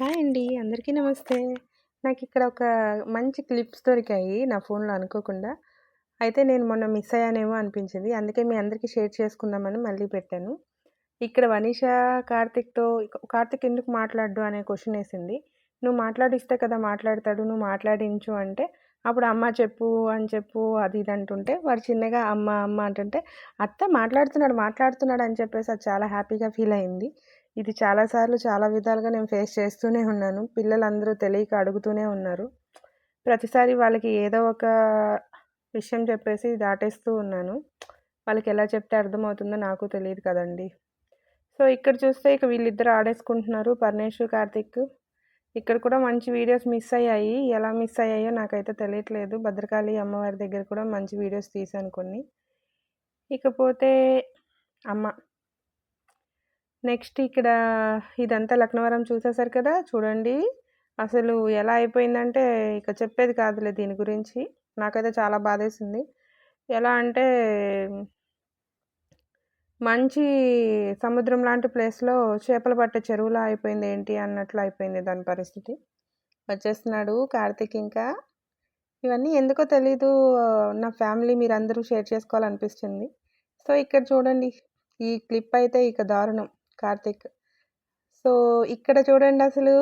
Hi అండి. అందరికీ నమస్తే. నాకిక్కడ ఒక మంచి క్లిప్స్ దొరికాయి నా ఫోన్‌లో అనుకోకుండా. అయితే నేను మొన్న మిస్ అయ్యానేమో అనిపించింది. అందుకే మీ అందరికీ షేర్ చేసుకుందామని మళ్ళీ పెట్టాను. ఇక్కడ వనీషా కార్తీక్ ఎందుకు మాట్లాడడు అనే క్వెషన్ ఏసింది. "నువ్వు మాట్లాడిస్తే కదా మాట్లాడతాడు. నువ్వు మాట్లాడించు" అంటే, అప్పుడు "అమ్మ చెప్పు" అని చెప్పు అది ఇది అంటుంటే, వాడు చిన్నగా అమ్మ, అమ్మ అంటుంటే, "అత్త మాట్లాడుతున్నాడు" అని చెప్పేసి అది చాలా హ్యాపీగా ఫీల్ అయింది. ఇది చాలా సార్లు చాలా విధాలుగా నేను ఫేస్ చేస్తూనే ఉన్నాను. పిల్లలందరూ తెలియక అడుగుతూనే ఉన్నారు. ప్రతిసారి వాళ్ళకి ఏదో ఒక విషయం చెప్పేసి దాటేస్తూ ఉన్నాను. వాళ్ళకెలా చెప్తే అర్థమవుతుందో నాకు తెలీదు కదండీ! సో, ఇక్కడ చూస్తే ఇక వీళ్ళిద్దరు ఆడేసుకుంటున్నారు పరమేష్, కార్తీక్. ఇక్కడ కూడా మంచి వీడియోస్ మిస్ అయ్యాయి. ఎలా మిస్ అయ్యాయో నాకైతే తెలియట్లేదు. భద్రకాళి అమ్మవారి దగ్గర కూడా మంచి వీడియోస్ తీశాను కొన్ని. ఇకపోతే అమ్మ. నెక్స్ట్ ఇక్కడ ఇదంతా లక్నవరం చూసేసారు కదా! చూడండి. అసలు ఎలా అయిపోయిందంటే ఇక చెప్పేది కాదులే దీని గురించి. నాకైతే చాలా బాధేసింది. ఎలా అంటే మంచి సముద్రం లాంటి ప్లేస్‌లో చేపలు పట్టే చెరువులా అయిపోయింది ఏంటి అన్నట్లు అయిపోయింది దాని పరిస్థితి. వచ్చేస్తున్నాడు కార్తీక్ ఇంకా. ఇవన్నీ ఎందుకో తెలీదు. నా ఫ్యామిలీ మీరందరూ షేర్ చేసుకోవాలనిపిస్తుంది. సో, ఇక్కడ చూడండి. ఈ క్లిప్ అయితే ఇక దారుణం కార్తీక్. సో, ఇక్కడ చూడండసలు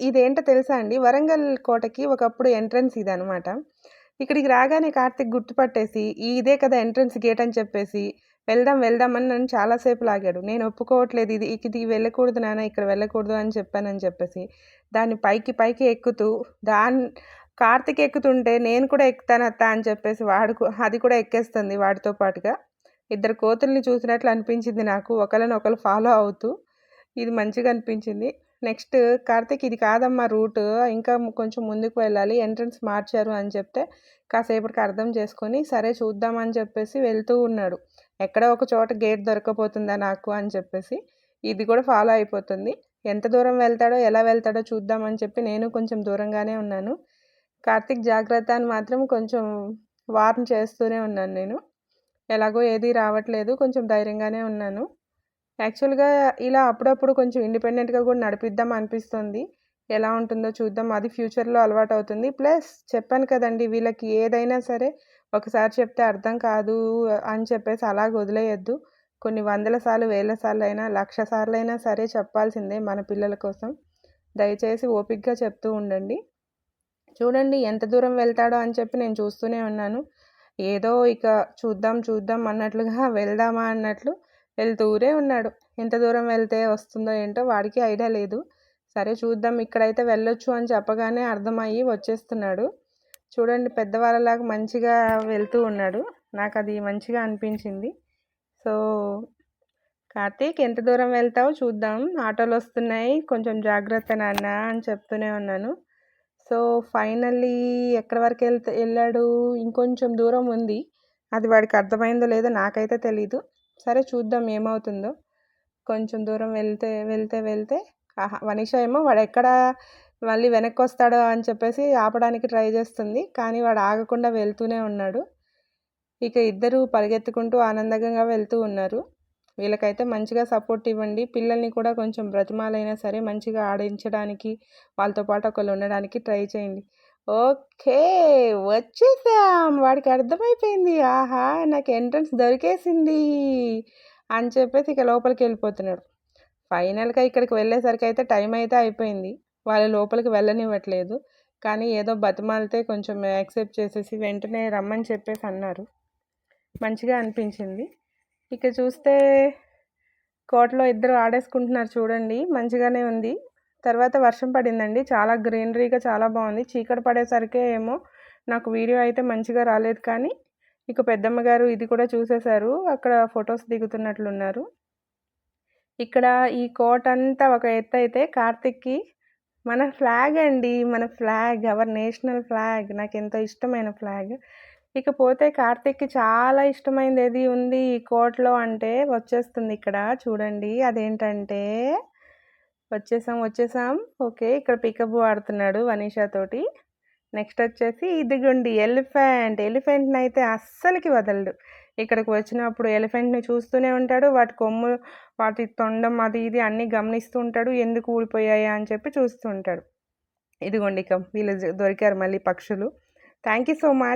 ఇదేంటో తెలుసా అండి? వరంగల్ కోటకి ఒకప్పుడు ఎంట్రన్స్ ఇదనమాట. ఇక్కడికి రాగానే కార్తీక్ గుర్తుపట్టేసి, ఇదే కదా ఎంట్రన్స్ గేట్ అని చెప్పేసి, వెళ్దాం అని నన్ను చాలా సేపు లాగాడు. నేను ఒప్పుకోవట్లేదు ఇది వెళ్ళకూడదు నాన్న, ఇక్కడ వెళ్ళకూడదు అని చెప్పానని చెప్పేసి, దాన్ని పైకి పైకి ఎక్కుతూ, కార్తీక్ ఎక్కుతుంటే నేను కూడా ఎక్కుతాను అత్త అని చెప్పేసి అది కూడా ఎక్కేస్తుంది వాడితో పాటుగా. ఇద్దరు కోతుల్ని చూసినట్లు అనిపించింది నాకు. ఒకళ్ళనొకళ్ళు ఫాలో అవుతూ. ఇది మంచిగా అనిపించింది. నెక్స్ట్ కార్తీక్ ఇది కాదమ్మా రూటు. ఇంకా కొంచెం ముందుకు వెళ్ళాలి. ఎంట్రన్స్ మార్చారు అని చెప్తే, కాసేపటికి అర్థం చేసుకొని, సరే చూద్దాం అని చెప్పేసి వెళ్తూ ఉన్నాడు. ఎక్కడో ఒక చోట గేట్ దొరక్కపోతుందా నాకు అని చెప్పేసి, ఇది కూడా ఫాలో అయిపోతుంది. ఎంత దూరం వెళ్తాడో, ఎలా వెళ్తాడో చూద్దాం అని చెప్పి నేను కొంచెం దూరంగానే ఉన్నాను. కార్తీక్ జాగ్రత్త అని మాత్రం కొంచెం వార్న్ చేస్తూనే ఉన్నాను నేను. ఎలాగో ఏది రావట్లేదు. కొంచెం ధైర్యంగానే ఉన్నాను. యాక్చువల్‌గా ఇలా అప్పుడప్పుడు కొంచెం ఇండిపెండెంట్‌గా కూడా నడిపిద్దాం అనిపిస్తుంది. ఎలా ఉంటుందో చూద్దాం. అది ఫ్యూచర్‌లో అలవాటవుతుంది. ప్లస్ చెప్పాను కదండీ! వీళ్ళకి ఏదైనా సరే ఒకసారి చెప్తే అర్థం కాదు అని చెప్పేసి అలాగ వదిలేయొద్దు. కొన్ని వందల సార్లు, వేల సార్లయినా, లక్ష సార్లయినా సరే చెప్పాల్సిందే మన పిల్లల కోసం. దయచేసి ఓపికగా చెప్తూ ఉండండి. చూడండి ఎంత దూరం వెళ్తాడో అని చెప్పి నేను చూస్తూనే ఉన్నాను. ఏదో ఇక చూద్దాం అన్నట్లుగా వెళ్దామా అన్నట్లు వెళ్తూనే ఉన్నాడు. ఎంత దూరం వెళ్తే వస్తుందో ఏంటో వాడికి ఐడియా లేదు. సరే చూద్దాం ఇక్కడైతే వెళ్ళొచ్చు అని చెప్పగానే అర్థమయ్యి వచ్చేస్తున్నాడు. చూడండి పెద్దవాళ్ళలాగా మంచిగా వెళ్తూ ఉన్నాడు. నాకది మంచిగా అనిపించింది. సో, కార్తీక్ ఎంత దూరం వెళ్తావో చూద్దాం. ఆటోలొస్తున్నాయి. కొంచెం జాగ్రత్త నాన్న అని చెప్తూనే ఉన్నాను. సో, ఫైనల్లీ ఎక్కడి వరకు ఎళ్ళాడు? ఇంకొంచెం దూరం ఉంది. అది వాడికి అర్థమైందో లేదో నాకైతే తెలీదు. సరే చూద్దాం ఏమవుతుందో. కొంచెం దూరం వెళ్తే వనిష ఏమో వాడెక్కడ మళ్ళీ వెనక్కొస్తాడో అని చెప్పేసి ఆపడానికి ట్రై చేస్తుంది. కానీ వాడు ఆగకుండా వెళ్తూనే ఉన్నాడు. ఇక ఇద్దరూ పరిగెత్తుకుంటూ ఆనందంగా వెళ్తూ ఉన్నారు. వీళ్ళకైతే మంచిగా సపోర్ట్ ఇవ్వండి. పిల్లల్ని కూడా కొంచెం బ్రతిమాలైనా సరే మంచిగా ఆడించడానికి, వాళ్ళతో పాటు ఒకళ్ళు ఉండడానికి ట్రై చేయండి. ఓకే. వచ్చేసాం. వాడికి అర్థమైపోయింది. ఆహా! నాకు ఎంట్రన్స్ దొరికేసింది అని చెప్పేసి ఇక లోపలికెళ్ళిపోతున్నాడు. ఫైనల్‌గా ఇక్కడికి వెళ్ళేసరికైతే టైం అయితే అయిపోయింది. వాళ్ళు లోపలికి వెళ్ళనివ్వట్లేదు. కానీ ఏదో బతిమాలితే కొంచెం యాక్సెప్ట్ చేసేసి వెంటనే రమ్మని చెప్పేసి అన్నారు. మంచిగా అనిపించింది. ఇక చూస్తే కోటలో ఇద్దరు ఆడేసుకుంటున్నారు చూడండి. మంచిగానే ఉంది. తర్వాత వర్షం పడిందండి. చాలా గ్రీనరీగా చాలా బాగుంది. చీకటి పడేసరికే ఏమో నాకు వీడియో అయితే మంచిగా రాలేదు కానీ, ఇక పెద్దమ్మ గారు ఇది కూడా చూసేశారు. అక్కడ ఫొటోస్ దిగుతున్నట్లున్నారు. ఇక్కడ ఈ కోటంతా ఒక ఎత్తయితే కార్తీక్‌కి మన ఫ్లాగ్ అండి. మన ఫ్లాగ్. Our national flag. నాకెంతో ఇష్టమైన ఫ్లాగ్. ఇకపోతే కార్తీక్‌కి చాలా ఇష్టమైంది ఏది ఉంది ఈ కోటలో అంటే వచ్చేస్తుంది ఇక్కడ చూడండి. అదేంటంటే వచ్చేసాం. ఓకే. ఇక్కడ పీకబూ ఆడుతున్నాడు వనీషా తోటి. నెక్స్ట్ వచ్చేసి ఇదిగోండి ఎలిఫెంట్‌నయితే అస్సలకి వదలడు. ఇక్కడికి వచ్చినప్పుడు ఎలిఫెంట్‌ని చూస్తూనే ఉంటాడు. వాటి కొమ్ములు, వాటి తొండం అది ఇది అన్నీ గమనిస్తూ ఉంటాడు. ఎందుకు ఊడిపోయాయా అని చెప్పి చూస్తూ ఉంటాడు. ఇదిగోండి ఇక వీళ్ళు దొరికారు మళ్ళీ పక్షులు. Thank you so much.